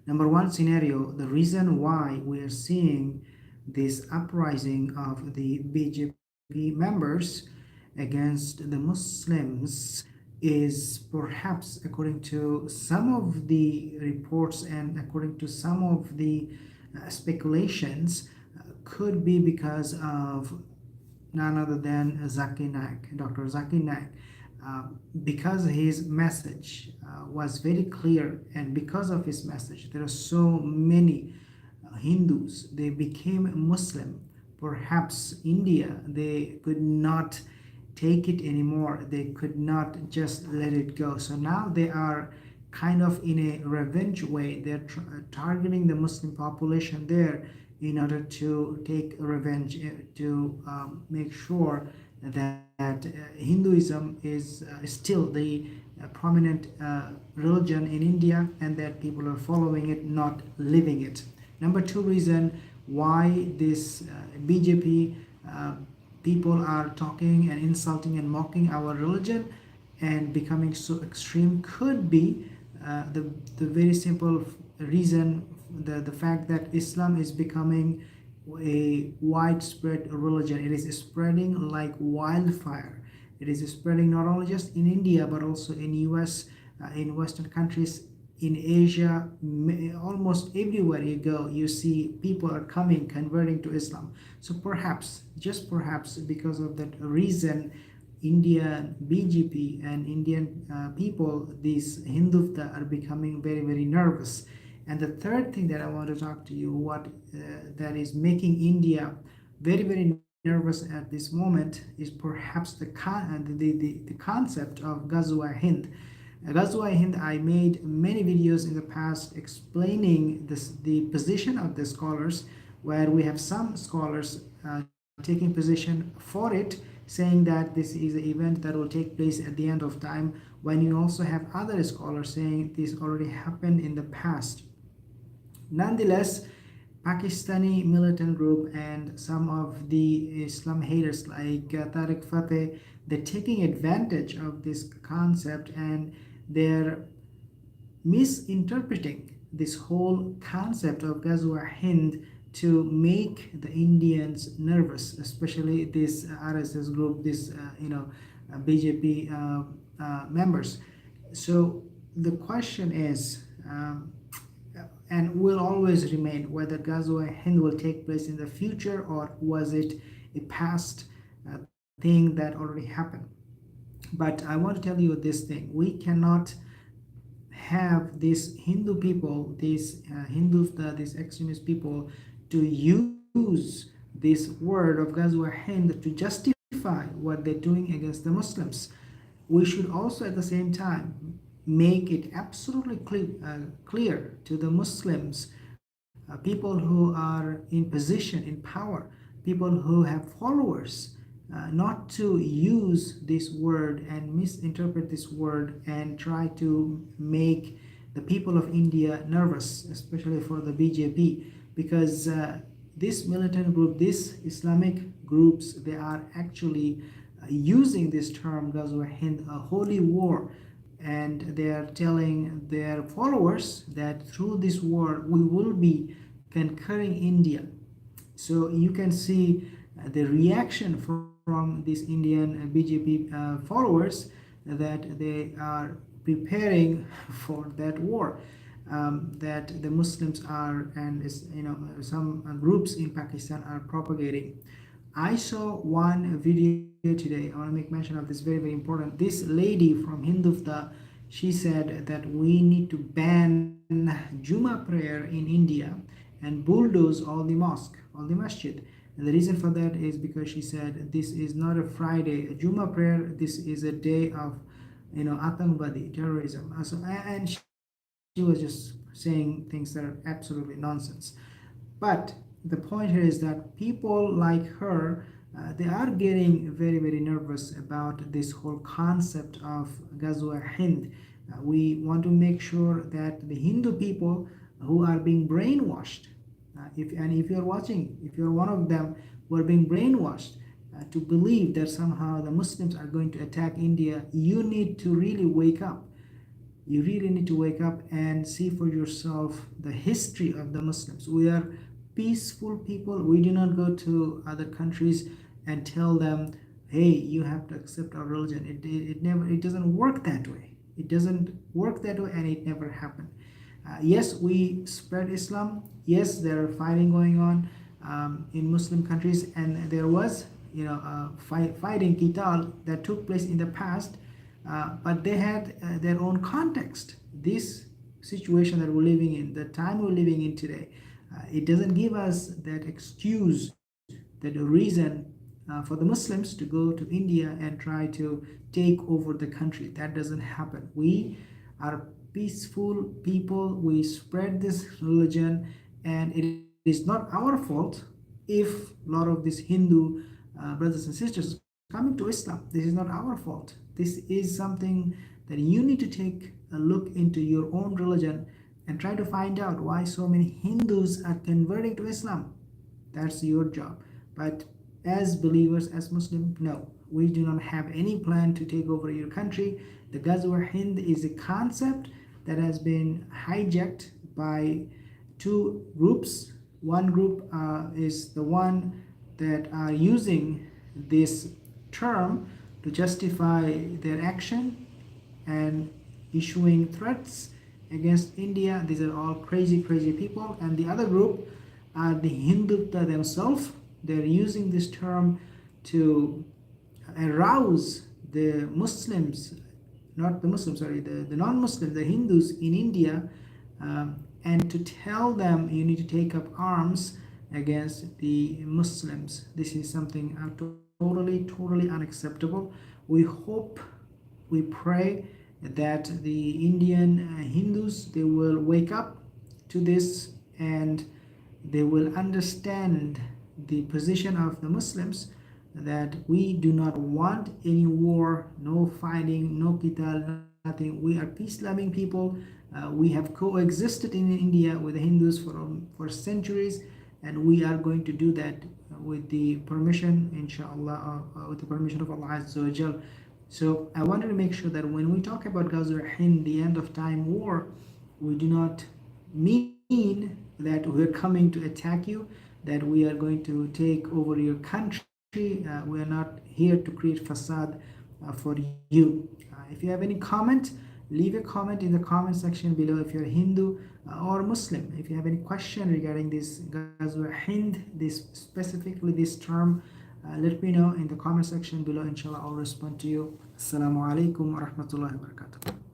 Number one scenario, the reason why we are seeing this uprising of the BJP members against the Muslims is perhaps, according to some of the reports and according to some of the speculations, could be because of none other than Zakir Naik, Dr. Zakir Naik. Because his message was very clear, and because of his message, there are so many Hindus, they became Muslim. Perhaps India, they could not take it anymore. They could not just let it go. So now they are kind of in a revenge way. They're targeting the Muslim population there in order to take revenge, to make sure that Hinduism is still the prominent religion in India, and that people are following it, not living it. Number two reason why this BJP people are talking and insulting and mocking our religion and becoming so extreme could be the very simple reason, the fact that Islam is becoming a widespread religion. It is spreading like wildfire. It is spreading not only just in India but also in US, in Western countries, in Asia. Almost everywhere you go, you see people are coming, converting to Islam. So perhaps, just perhaps, because of that reason, Indian BJP and Indian people, these Hindutva, are becoming very, very nervous. And the third thing that I want to talk to you, what that is making India very, very nervous at this moment, is perhaps the concept of Gazwa Hind. Gazwa Hind, I made many videos in the past explaining the position of the scholars, where we have some scholars taking position for it, saying that this is an event that will take place at the end of time, when you also have other scholars saying this already happened in the past. Nonetheless, Pakistani militant group and some of the Islam haters like Tariq Fateh, they're taking advantage of this concept, and they're misinterpreting this whole concept of Ghazwa Hind to make the Indians nervous, especially this RSS group, this BJP members. So the question is, and will always remain, whether Ghazwa Hind will take place in the future, or was it a past thing that already happened. But I want to tell you this thing: we cannot have these Hindu people, these these extremist people, to use this word of Ghazwa Hind to justify what they're doing against the Muslims. We should also at the same time make it absolutely clear to the Muslims, people who are in position, in power, people who have followers, not to use this word and misinterpret this word and try to make the people of India nervous, especially for the BJP, because this militant group, these Islamic groups, they are actually using this term Ghazwa Hind, a holy war, and they are telling their followers that through this war we will be conquering India. So you can see the reaction from these Indian BJP followers, that they are preparing for that war, that the Muslims are, and some groups in Pakistan are propagating. I saw one video today. I want to make mention of this, very, very important. This lady from Hindutva, she said that we need to ban Juma prayer in India and bulldoze all the mosque, all the masjid. And the reason for that is because she said this is not a Friday, a Juma prayer. This is a day of, Atangwadi terrorism. And she was just saying things that are absolutely nonsense. But the point here is that people like her, they are getting very, very nervous about this whole concept of Ghazwa Hind. We want to make sure that the Hindu people who are being brainwashed, if you're watching, if you're one of them who are being brainwashed to believe that somehow the Muslims are going to attack India, you need to really wake up. You really need to wake up and see for yourself the history of the Muslims. We are peaceful people. We do not go to other countries and tell them, hey, you have to accept our religion. It doesn't work that way. It doesn't work that way, and it never happened. Yes, we spread Islam. Yes, there are fighting going on in Muslim countries, and there was, fighting qital that took place in the past, but they had their own context. This situation that we're living in, the time we're living in today, it doesn't give us that excuse, that reason for the Muslims to go to India and try to take over the country. That doesn't happen. We are peaceful people. We spread this religion, and it is not our fault if a lot of these Hindu brothers and sisters coming to Islam. This is not our fault. This is something that you need to take a look into your own religion and try to find out why so many Hindus are converting to Islam. That's your job. But as believers, as Muslims, no, we do not have any plan to take over your country. The Gazwa Hind is a concept that has been hijacked by two groups. One group is the one that are using this term to justify their action and issuing threats against India. These are all crazy, crazy people. And the other group are the Hindutva themselves. They're using this term to arouse the Muslims, not the Muslims, sorry, the non-Muslims, the Hindus in India, and to tell them you need to take up arms against the Muslims. This is something totally unacceptable. We hope, we pray that the Indian Hindus, they will wake up to this and they will understand the position of the Muslims, that we do not want any war, no fighting, no qital, nothing. We are peace-loving people. We have coexisted in India with the Hindus for centuries, and we are going to do that with the permission, inshallah, with the permission of Allah Azza wa Jal. So I wanted to make sure that when we talk about Ghazwa Hind, the end of time war, we do not mean that we're coming to attack you, that we are going to take over your country. We are not here to create facade for you. If you have any comment, leave a comment in the comment section below. If you're Hindu or Muslim, if you have any question regarding this Ghazwa Hind, specifically this term, let me know in the comment section below. Inshallah, I'll respond to you. Assalamu alaikum wa rahmatullahi wa barakatuh.